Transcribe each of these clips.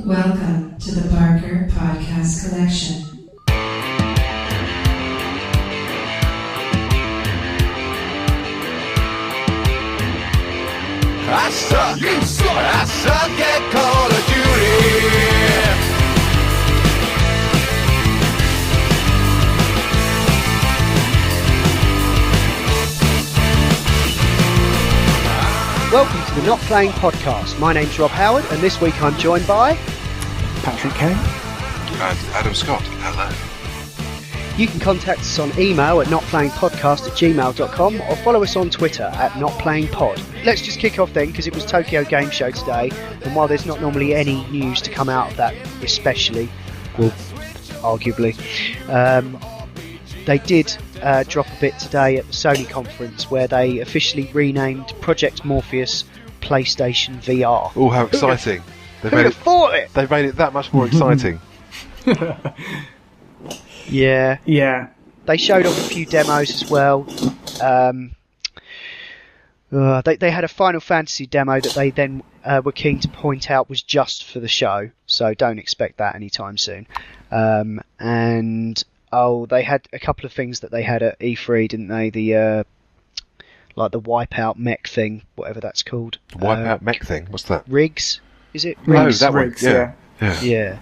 Welcome to the Barker Podcast Collection. I suck, you suck, I suck at Call of Duty. Welcome to the Not Playing Podcast. My name's Rob Howard, and this week I'm joined by Patrick Kane and Adam Scott. Hello. You can contact us on email at notplayingpodcast@gmail.com or follow us on Twitter at notplayingpod. Let's just kick off then, because it was Tokyo Game Show today, and while there's not normally any news to come out of that, especially, well, arguably, they did drop a bit today at the Sony conference where they officially renamed Project Morpheus PlayStation VR. Oh, how exciting. Who'd have thought it? They've made it that much more exciting. Yeah. They showed off a few demos as well. They had a Final Fantasy demo that they then were keen to point out was just for the show, so don't expect that anytime soon. They had a couple of things that they had at E3, didn't they? The like the Wipeout mech thing, whatever that's called. Wipeout mech thing? What's that? Rigs, is it? Rigs, that Rigs, one. Yeah.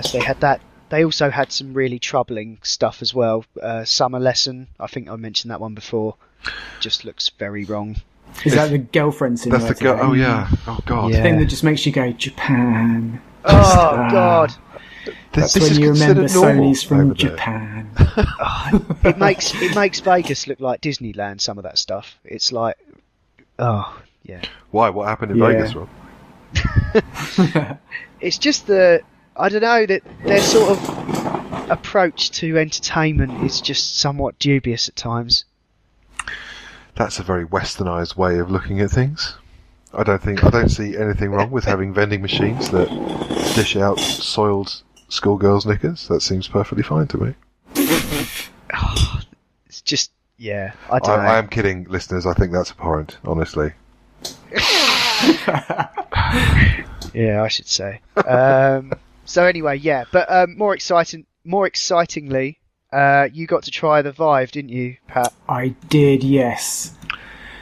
So they had that. They also had some really troubling stuff as well. Summer Lesson, I think I mentioned that one before. Just looks very wrong. Is that the girlfriend simulator? That's the girl. Oh yeah. Oh god. The thing that just makes you go Japan. Oh god. That's This when is you remember considered normal Sony's from over there. Japan. It makes Vegas look like Disneyland. Some of that stuff. It's like, oh yeah. Why? What happened in Yeah. Vegas, Rob? It's just I don't know, that their sort of approach to entertainment is just somewhat dubious at times. That's a very westernised way of looking at things. I don't see anything wrong with having vending machines that dish out soiled schoolgirls' knickers. That seems perfectly fine to me. It's just, yeah, I don't know. I am kidding, listeners. I think that's abhorrent, honestly. Yeah, I should say. So anyway, yeah, but more excitingly, you got to try the VIVE, didn't you, Pat? I did, yes.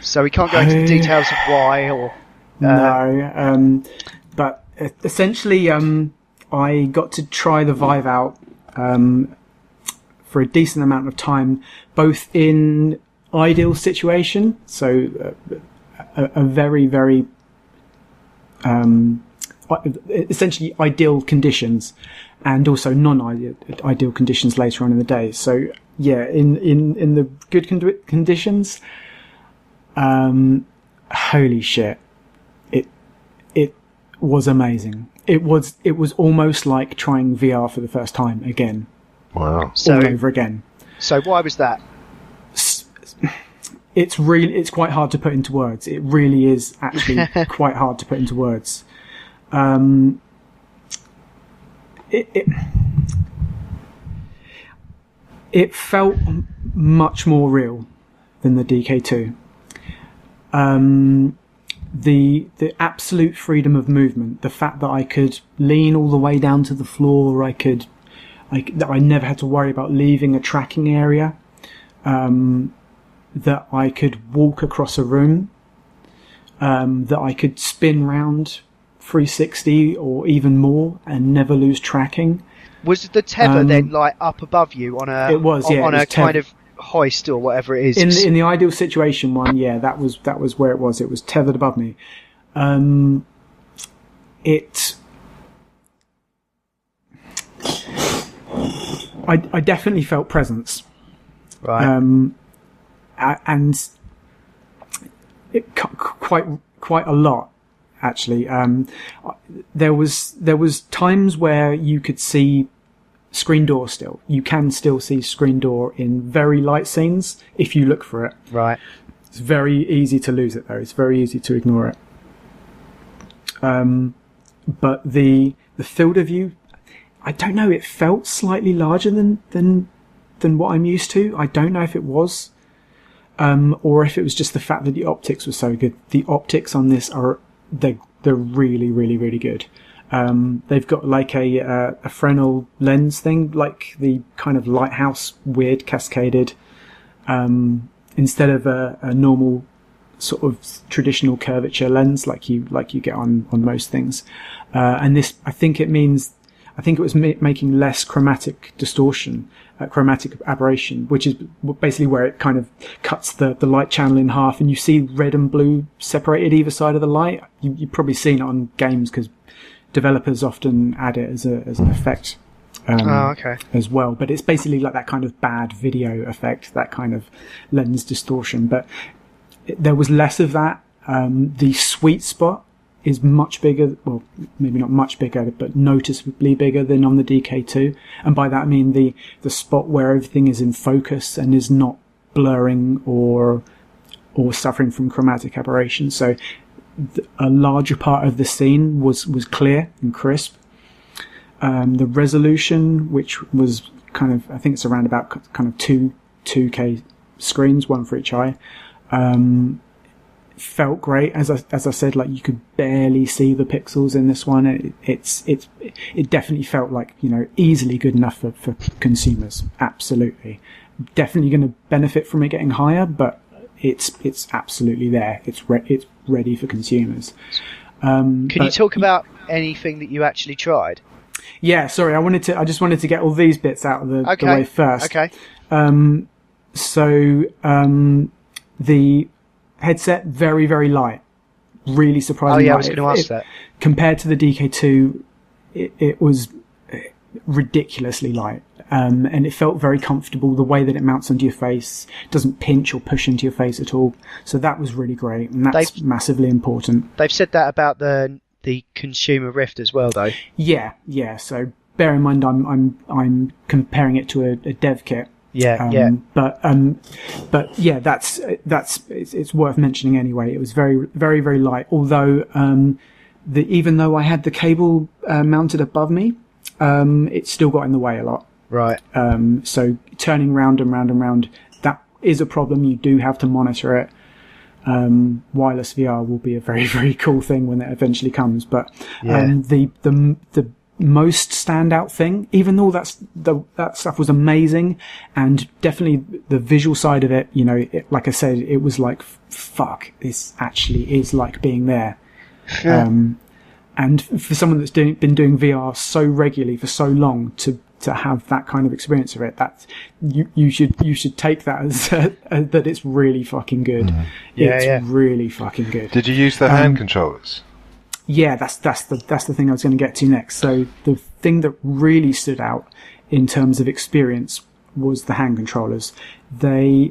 So we can't go into the details of why or... No, but essentially I got to try the VIVE out for a decent amount of time, both in ideal situation, so a very, very essentially ideal conditions, and also non-ideal conditions later on in the day. So yeah, in the good conditions, holy shit, it was amazing. It was almost like trying VR for the first time again. Wow. All over again. So why was that? It's quite hard to put into words. It really is actually quite hard to put into words. It felt much more real than the DK2. The absolute freedom of movement, the fact that I could lean all the way down to the floor, that I never had to worry about leaving a tracking area, that I could walk across a room, that I could spin round 360 or even more and never lose tracking. Was the tether then like up above you on a? It was, yeah, on it was a kind of hoist or whatever it is. In the ideal situation one, yeah, that was where it was. It was tethered above me. I definitely felt presence. Right. And it quite a lot, actually. There was times where you could see screen door still. You can still see screen door in very light scenes if you look for it. Right. It's very easy to lose it though. It's very easy to ignore it. But the field of view, I don't know, it felt slightly larger than what I'm used to. I don't know if it was. Or if it was just the fact that the optics were so good. The optics on this they're really, really, really good. They've got like a Fresnel lens thing, like the kind of lighthouse weird cascaded, instead of a normal sort of traditional curvature lens like you get on most things. And this, I think it was making less chromatic distortion, chromatic aberration, which is basically where it kind of cuts the light channel in half, and you see red and blue separated either side of the light. You've probably seen it on games because developers often add it as an effect. As well, but it's basically like that kind of bad video effect, that kind of lens distortion. But there was less of that. The sweet spot is much bigger, well, maybe not much bigger, but noticeably bigger than on the DK2. And by that I mean the spot where everything is in focus and is not blurring or suffering from chromatic aberration. So a larger part of the scene was clear and crisp. The resolution, which was kind of, I think it's around about kind of 2K screens, one for each eye, felt great. As I said, like you could barely see the pixels in this one. It definitely felt like, easily good enough for consumers. Absolutely. Definitely going to benefit from it getting higher, but it's absolutely there. It's ready for consumers. Can you talk about anything that you actually tried? Yeah, sorry, I just wanted to get all these bits out of the way first. Okay. The headset, very, very light. Really surprisingly light. Oh yeah, I was going to ask that. Compared to the DK2, it was ridiculously light. And it felt very comfortable. The way that it mounts onto your face doesn't pinch or push into your face at all. So that was really great, and that's massively important. They've said that about the consumer Rift as well, though. Yeah. So bear in mind, I'm comparing it to a dev kit. Yeah. But yeah, it's worth mentioning anyway. It was very, very, very light. Although even though I had the cable mounted above me, it still got in the way a lot. Right. So turning round and round and round, that is a problem. You do have to monitor it. Wireless VR will be a very, very cool thing when it eventually comes. But the most standout thing, even though that stuff was amazing, and definitely the visual side of it, like I said, it was like, fuck, this actually is like being there. And for someone that's been doing VR so regularly for so long, to have that kind of experience of it, that you should take that as that it's really fucking good. It's really fucking good. Did you use the hand controllers? Yeah, that's the thing I was going to get to next. So the thing that really stood out in terms of experience was the hand controllers. They're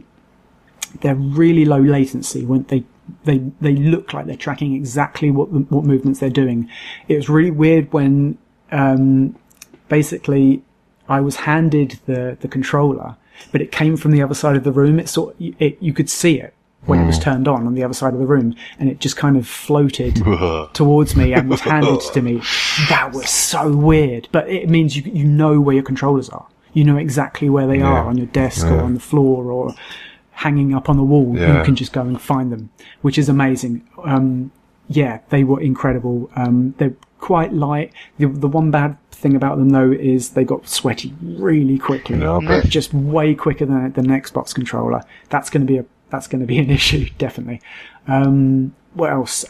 really low latency when they look like they're tracking exactly what movements they're doing. It was really weird when basically I was handed the controller, but it came from the other side of the room. You could see it when it was turned on the other side of the room, and it just kind of floated towards me and was handed to me. That was so weird, but it means you know where your controllers are. You know exactly where they are on your desk or on the floor or hanging up on the wall. You can just go and find them, which is amazing. They were incredible. They're quite light. The one bad thing about them though is they got sweaty really quickly, just way quicker than an Xbox controller. That's going to be an issue, definitely. What else?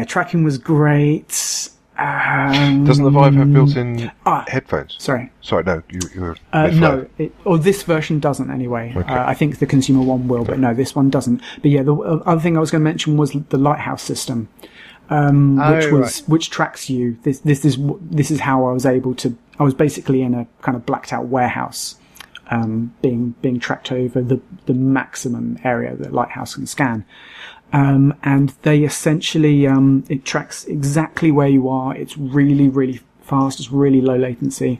Tracking was great. Doesn't the Vive have built-in headphones? Sorry, no, you were no, this version doesn't anyway. Okay. I think the consumer one will, but no, this one doesn't. But yeah, the other thing I was going to mention was the lighthouse system, which tracks you. This is how I was able to. I was basically in a kind of blacked out warehouse, being tracked over the maximum area that lighthouse can scan. And they essentially, it tracks exactly where you are. It's really, really fast. It's really low latency.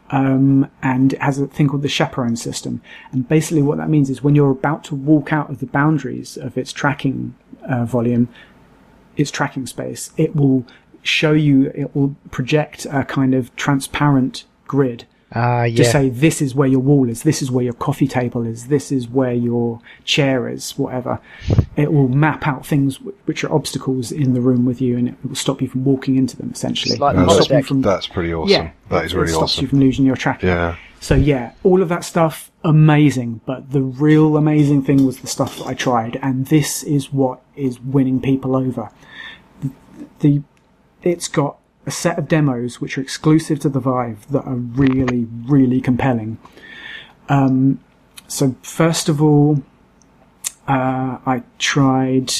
And it has a thing called the chaperone system. And basically what that means is when you're about to walk out of the boundaries of its tracking, volume, its tracking space, it will project a kind of transparent grid. Just say, this is where your wall is, this is where your coffee table is, this is where your chair is, whatever. It will map out things which are obstacles in the room with you, and it will stop you from walking into them, essentially. It's like It will the stop you holodeck. from, That's pretty awesome. yeah, That is really it stops awesome. you from losing your tracking. Yeah. So yeah, all of that stuff, amazing. But the real amazing thing was the stuff that I tried, and this is what is winning people over. It's got a set of demos which are exclusive to the Vive that are really, really compelling. So first of all, I tried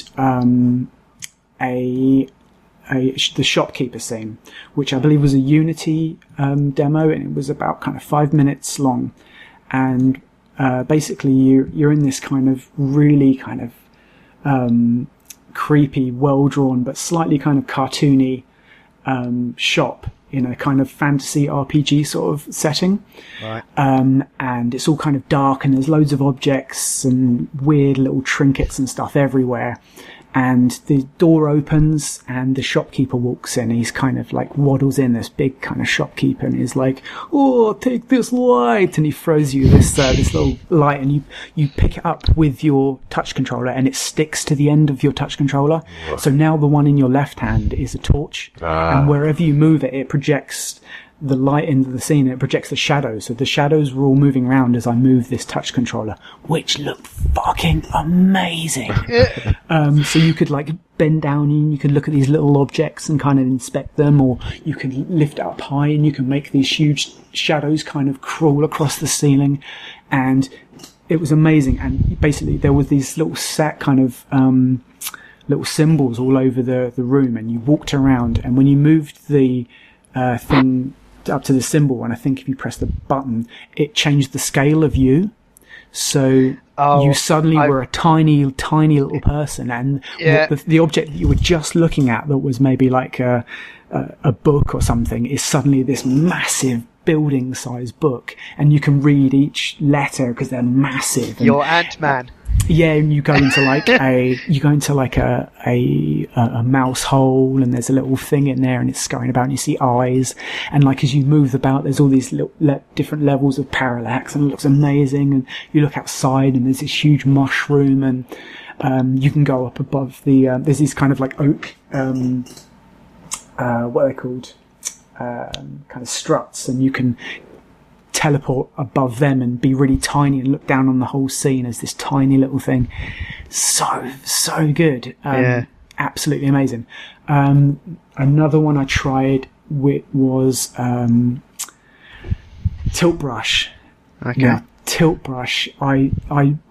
the shopkeeper scene, which I believe was a Unity demo, and it was about kind of 5 minutes long. And basically, you're in this kind of really kind of creepy, well drawn, but slightly kind of cartoony shop in a kind of fantasy RPG sort of setting. Right. And it's all kind of dark, and there's loads of objects and weird little trinkets and stuff everywhere. And the door opens and the shopkeeper walks in. He's kind of like waddles in, this big kind of shopkeeper, and he's like, "Oh, take this light," and he throws you this little light, and you pick it up with your touch controller, and it sticks to the end of your touch controller. So now the one in your left hand is a torch, and wherever you move it, it projects the light into the scene, and it projects the shadows. So the shadows were all moving around as I moved this touch controller, which looked fucking amazing. So you could like bend down and you could look at these little objects and kind of inspect them, or you can lift it up high and you can make these huge shadows kind of crawl across the ceiling. And it was amazing. And basically there was these little set kind of little symbols all over the room, and you walked around, and when you moved the thing up to the symbol, and I think if you press the button, it changed the scale of you. So you suddenly were a tiny, tiny little person, and the object that you were just looking at, that was maybe like a book or something, is suddenly this massive building-sized book, and you can read each letter because they're massive. You're Ant-Man. Yeah, and you go into like a mouse hole, and there's a little thing in there, and it's scurrying about, and you see eyes, and like as you move about, there's all these little different levels of parallax, and it looks amazing. And you look outside, and there's this huge mushroom, and you can go up above the. There's these kind of like oak, what are they called? Kind of struts, and you can teleport above them and be really tiny and look down on the whole scene as this tiny little thing. So good. Absolutely amazing. Another one I tried was Tilt Brush. Okay. Now, Tilt Brush, I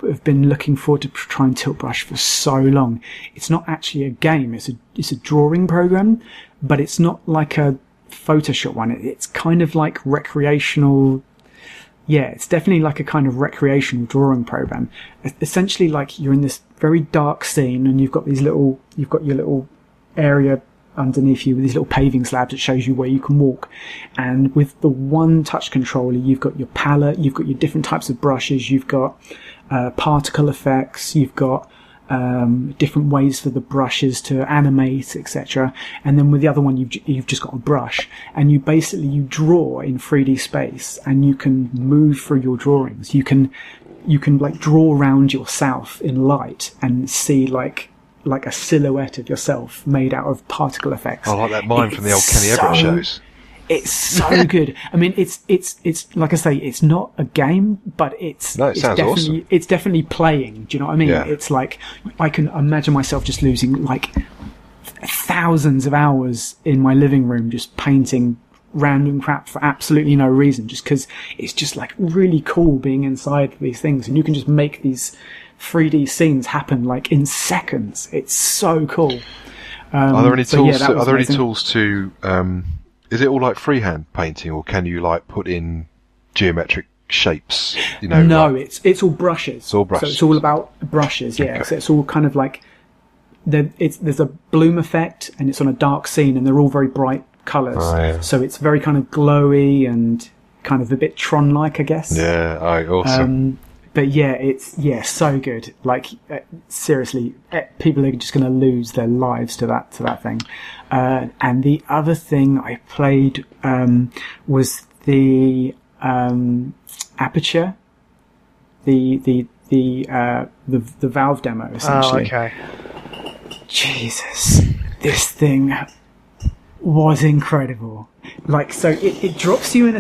have been looking forward to trying Tilt Brush for so long. It's not actually a game, it's a drawing program, but it's not like a Photoshop one. It's kind of like recreational. Yeah, it's definitely like a kind of recreational drawing program. Essentially, like you're in this very dark scene, and you've got your little area underneath you with these little paving slabs that shows you where you can walk. And with the one touch controller, you've got your palette, you've got your different types of brushes, you've got particle effects, you've got different ways for the brushes to animate, etc. And then with the other one, you've just got a brush, and you draw in 3D space, and you can move through your drawings. You can like draw around yourself in light and see like a silhouette of yourself made out of particle effects. I like that mime from the old Kenny Everett shows. It's so good. I mean, it's like I say, it's not a game, but it sounds definitely awesome. It's definitely playing. Do you know what I mean? Yeah. It's like I can imagine myself just losing like thousands of hours in my living room just painting random crap for absolutely no reason, just because it's just like really cool being inside these things, and you can just make these 3D scenes happen like in seconds. It's so cool. Are there any tools? Yeah, are there any tools to? Is it all like freehand painting, or can you like put in geometric shapes? You know, no, like, it's all brushes. It's all brushes. So it's all about brushes. Yeah, Okay. so it's all kind of like there's a bloom effect, and it's on a dark scene, and they're all very bright colours. Oh, yeah. So it's very kind of glowy and kind of a bit Tron-like, I guess. Yeah, awesome. But yeah, it's so good. Like seriously, people are just going to lose their lives to that thing. And the other thing I played was the Aperture, the Valve demo, essentially. Oh, okay. Jesus, this thing was incredible. Like, so it drops you in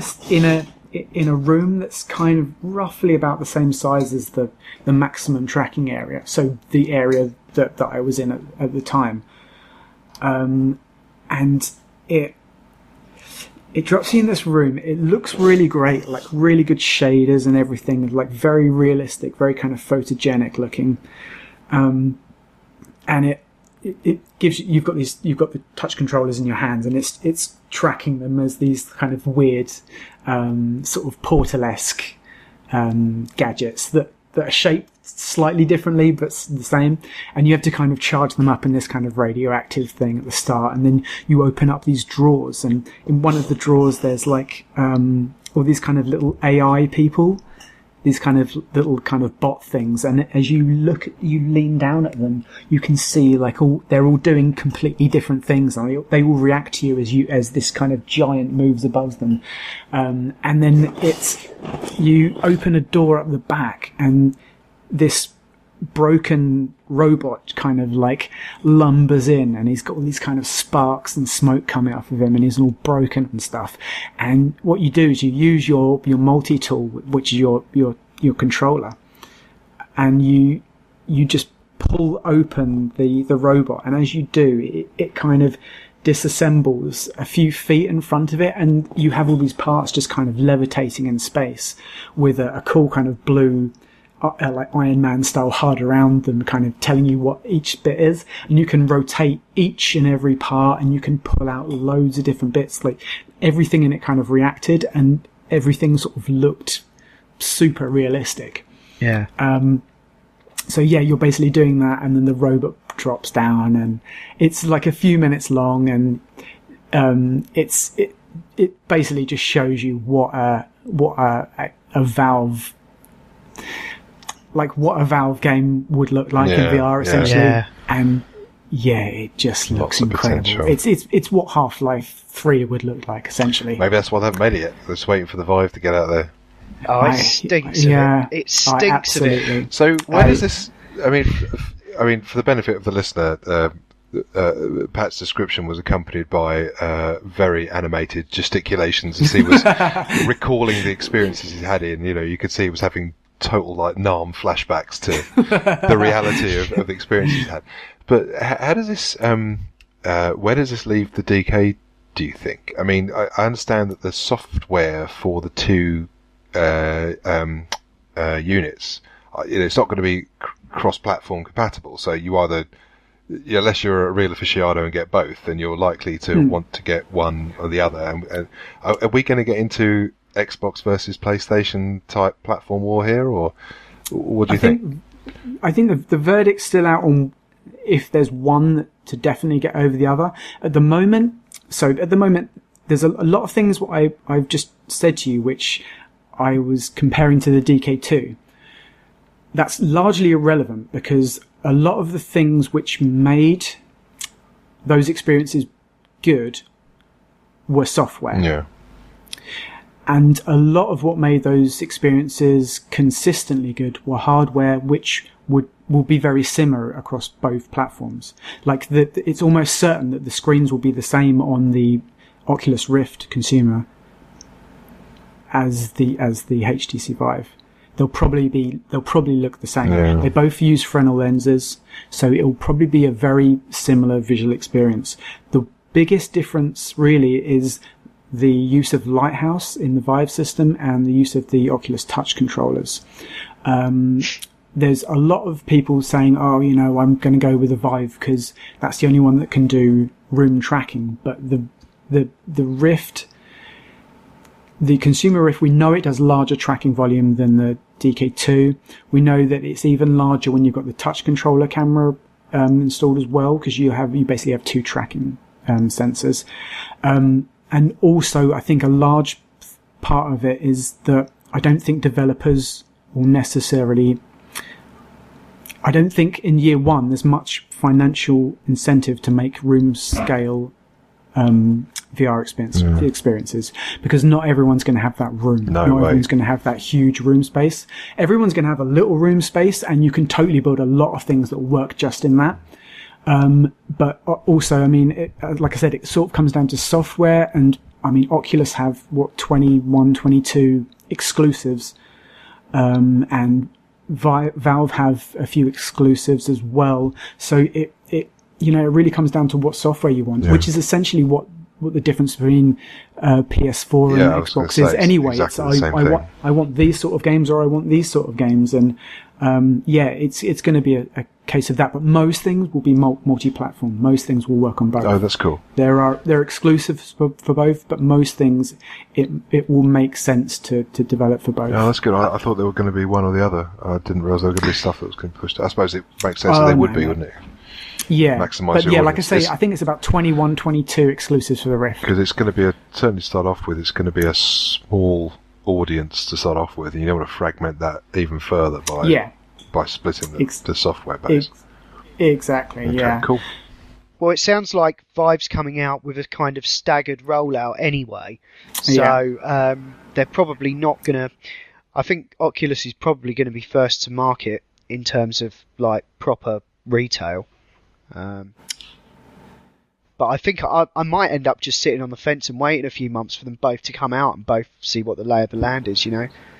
a room that's kind of roughly about the same size as the maximum tracking area. So the area that I was in at the time, and it drops you in this room. It looks really great, like really good shaders and everything, like very realistic, very kind of photogenic looking. And it gives you've got the touch controllers in your hands, and it's tracking them as these kind of weird sort of Portal-esque gadgets that are shaped slightly differently but the same, and you have to kind of charge them up in this kind of radioactive thing at the start, and then you open up these drawers, and in one of the drawers there's like all these kind of little AI people, these kind of little kind of bot things, and as you lean down at them, you can see like they're all doing completely different things, and they will react to you as this kind of giant moves above them, and then you open a door up the back, and this broken robot kind of like lumbers in, and he's got all these kind of sparks and smoke coming off of him, and he's all broken and stuff. And what you do is you use your multi-tool, which is your controller, and you just pull open the robot, and as you do, it kind of disassembles a few feet in front of it, and you have all these parts just kind of levitating in space with a cool kind of blue like Iron Man style HUD around them, kind of telling you what each bit is, and you can rotate each and every part, and you can pull out loads of different bits. Like everything in it kind of reacted, and everything sort of looked super realistic. Yeah. So yeah, you're basically doing that, and then the robot drops down, and it's like a few minutes long, and it basically just shows you what a Valve, like what a Valve game would look like in VR, essentially. Yeah. And yeah, it just looks incredible. Potential. It's what Half-Life 3 would look like, essentially. Maybe that's why they haven't made it yet. They're just waiting for the Vive to get out there. Oh, it stinks of it. It stinks of it. So where does this? I mean, for the benefit of the listener, Pat's description was accompanied by very animated gesticulations as he was recalling the experiences he's had in. You could see he was having total like Nam flashbacks to the reality of the experiences he's had. But how does this? Where does this leave the DK? Do you think? I mean, I understand that the software for the two units, it's not going to be cross-platform compatible. So you either, unless you're a real aficionado and get both, then you're likely to want to get one or the other. And are we going to get into Xbox versus PlayStation type platform war here, or what do you think? I think the verdict's still out on if there's one to definitely get over the other. At the moment, there's a lot of things what I've just said to you, which I was comparing to the DK2. That's largely irrelevant, because a lot of the things which made those experiences good were software. Yeah. And a lot of what made those experiences consistently good were hardware, which will be very similar across both platforms. Like it's almost certain that the screens will be the same on the Oculus Rift consumer as the HTC Vive. They'll probably look the same. Yeah. They both use Fresnel lenses, so it'll probably be a very similar visual experience. The biggest difference really is the use of Lighthouse in the Vive system and the use of the Oculus Touch controllers. There's a lot of people saying, I'm going to go with the Vive because that's the only one that can do room tracking. But the Rift, the consumer Rift, we know it does larger tracking volume than the DK2. We know that it's even larger when you've got the touch controller camera installed as well, because you basically have two tracking sensors. And also, I think a large part of it is that I don't think developers will necessarily... I don't think in year one there's much financial incentive to make room scale VR experiences, because not everyone's going to have that room. No not way. everyone's going to have that huge room space. Everyone's going to have a little room space, and you can totally build a lot of things that work just in that. But also, I mean, like I said, it sort of comes down to software, and I mean, Oculus have 21, 22 exclusives, and Valve have a few exclusives as well. So it really comes down to what software you want, which is essentially what the difference between PS4 and Xbox is anyway. Exactly I want these sort of games, or I want these sort of games, and it's going to be a case of that. But most things will be multi-platform. Most things will work on both. Oh, that's cool. There are exclusives for both, but most things it will make sense to develop for both. Oh, that's good. I thought there were going to be one or the other. I didn't realise there were going to be stuff that was going to be pushed. I suppose it makes sense that they would be, wouldn't it? Yeah, Maximise but your yeah, like I audience. say, I think it's about 21, 22 exclusives for the Rift. Because it's going to be certainly start off with, it's going to be a small audience to start off with, and you don't want to fragment that even further by splitting the software base. Exactly, Okay, yeah. cool. Well, it sounds like Vive's coming out with a kind of staggered rollout anyway. So they're probably not going to... I think Oculus is probably going to be first to market in terms of like proper retail. But I think I might end up just sitting on the fence and waiting a few months for them both to come out and both see what the lay of the land is,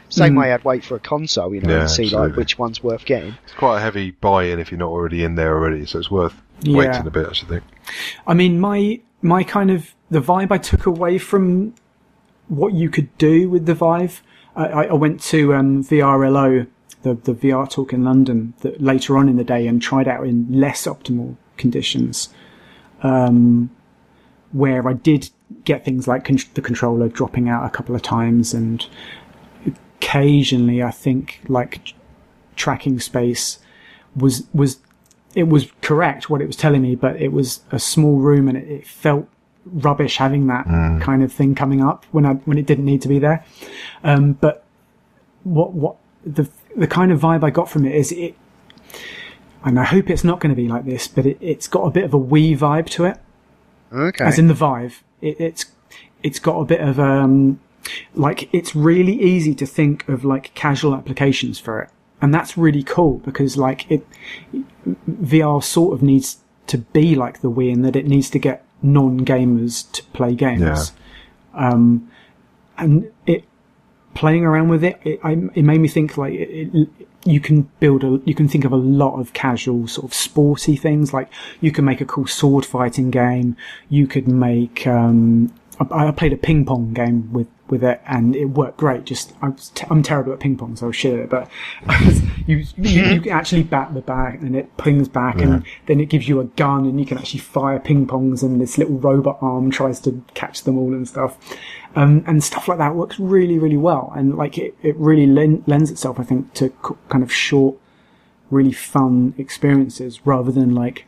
Same way I'd wait for a console, and see like which one's worth getting. It's quite a heavy buy-in if you're not already in there already, so it's worth waiting a bit, I should think. I mean, my kind of the vibe I took away from what you could do with the Vive. I went to VRLO, the VR talk in London, later on in the day, and tried out in less optimal conditions, where I did get things like the controller dropping out a couple of times, and occasionally I think like tracking space was correct what it was telling me, but it was a small room and it felt rubbish having that kind of thing coming up when it didn't need to be there. But what the kind of vibe I got from it is and I hope it's not going to be like this, but it's got a bit of a Wii vibe to it. Okay. As in the Vive, it's got a bit of like it's really easy to think of like casual applications for it, and that's really cool because like VR sort of needs to be like the Wii in that it needs to get non-gamers to play games. Yeah. And playing around with it made me think like you can think of a lot of casual sort of sporty things. Like you can make a cool sword fighting game. You could make I played a ping pong game with it, and it worked great. I'm terrible at ping pong, so I'll shit it. But you can actually bat the bat, and it pings back, and then it gives you a gun, and you can actually fire ping pongs, and this little robot arm tries to catch them all and stuff. And stuff like that works really, really well, and like it really lends itself, I think, to kind of short, really fun experiences rather than like,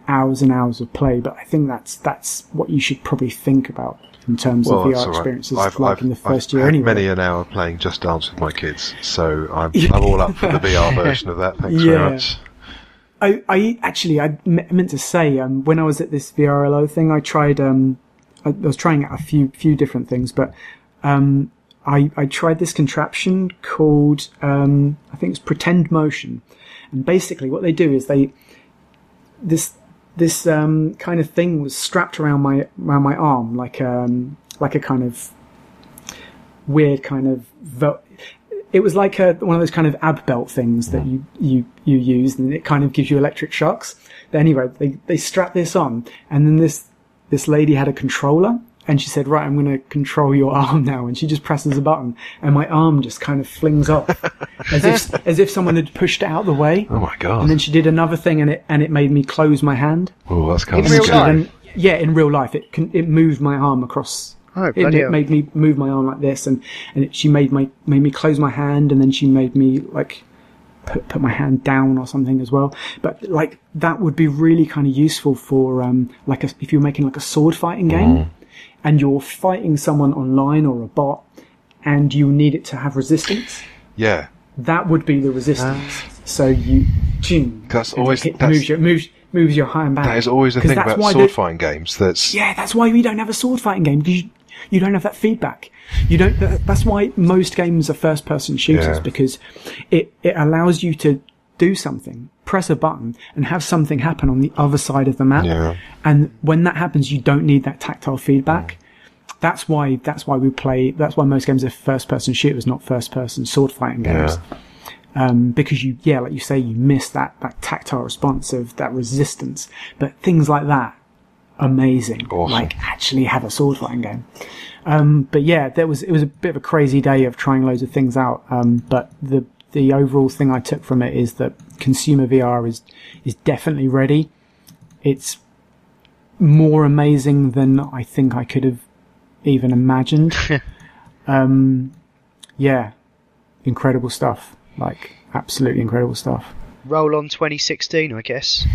hours and hours of play. But I think that's what you should probably think about in terms of VR experiences, in the first year anyway. Many an hour playing Just Dance with my kids, so I'm all up for the VR version of that. Thanks very much. I meant to say, when I was at this VRLO thing, I tried, I was trying out a few different things, but I tried this contraption called, I think it's Pretend Motion. And basically what they do is this kind of thing was strapped around my arm, like a kind of weird kind of it was like one of those kind of ab belt things that you use, and it kind of gives you electric shocks. But anyway, they strapped this on, and then this lady had a controller, and she said, right, I'm going to control your arm now. And she just presses a button, and my arm just kind of flings off as if someone had pushed it out of the way. Oh my God. And then she did another thing, and it made me close my hand. Oh, that's kind In real life? Yeah, in real life. It moved my arm across. Oh, it made me move my arm like this, and she made me close my hand, and then she made me like put my hand down or something as well. But like that would be really kind of useful for if you're making like a sword fighting game, and you're fighting someone online or a bot, and you need it to have resistance. Yeah, that would be the resistance. So you, that's always moves your hand back. That is always the 'Cause thing that's about why sword fighting games. That's that's why we don't have a sword fighting game, because you don't have that feedback. You don't. That's why most games are first-person shooters, Yeah. because it allows you to do something, press a button, and have something happen on the other side of the map. Yeah. And when that happens, you don't need that tactile feedback. That's why we play. That's why most games are first-person shooters, not first-person sword fighting games. Because like you say, you miss that tactile response of that resistance. But things like that, amazing. Awesome. Like actually have a sword fighting game. But yeah, it was a bit of a crazy day of trying loads of things out. But the overall thing I took from it is that consumer VR is definitely ready. It's more amazing than I think I could have even imagined. Yeah, incredible stuff. Like absolutely incredible stuff. Roll on 2016, I guess.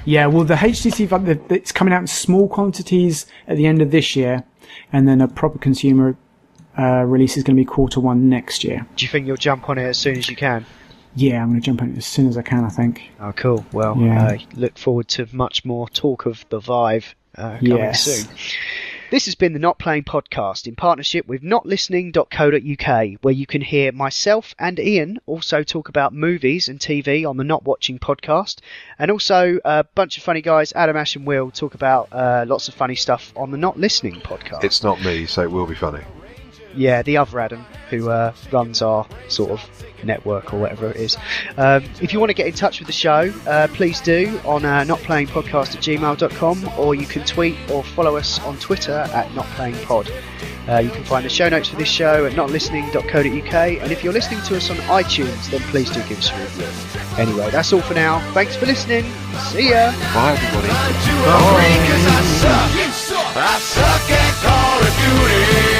Yeah, well, the HTC Vive, it's coming out in small quantities at the end of this year, and then a proper consumer release is going to be Q1 next year. Do you think you'll jump on it as soon as you can? Yeah, I'm going to jump on it as soon as I can, I think. Oh, cool. Well, Yeah. Look forward to much more talk of the Vive coming soon. This has been the Not Playing Podcast in partnership with notlistening.co.uk, where you can hear myself and Ian also talk about movies and TV on the Not Watching podcast, and also a bunch of funny guys, Adam, Ash and Will, talk about lots of funny stuff on the Not Listening podcast. it's not me, so it will be funny. Yeah, the other Adam, who runs our sort of network or whatever it is. If you want to get in touch with the show, please do on notplayingpodcast@gmail.com, or you can tweet or follow us on Twitter at notplayingpod. You can find the show notes for this show at notlistening.co.uk, and if you're listening to us on iTunes, then please do give us a review. Anyway, that's all for now. Thanks for listening. See ya. Bye, everybody. 1, 2, 3, 'cause I suck at Call of Duty.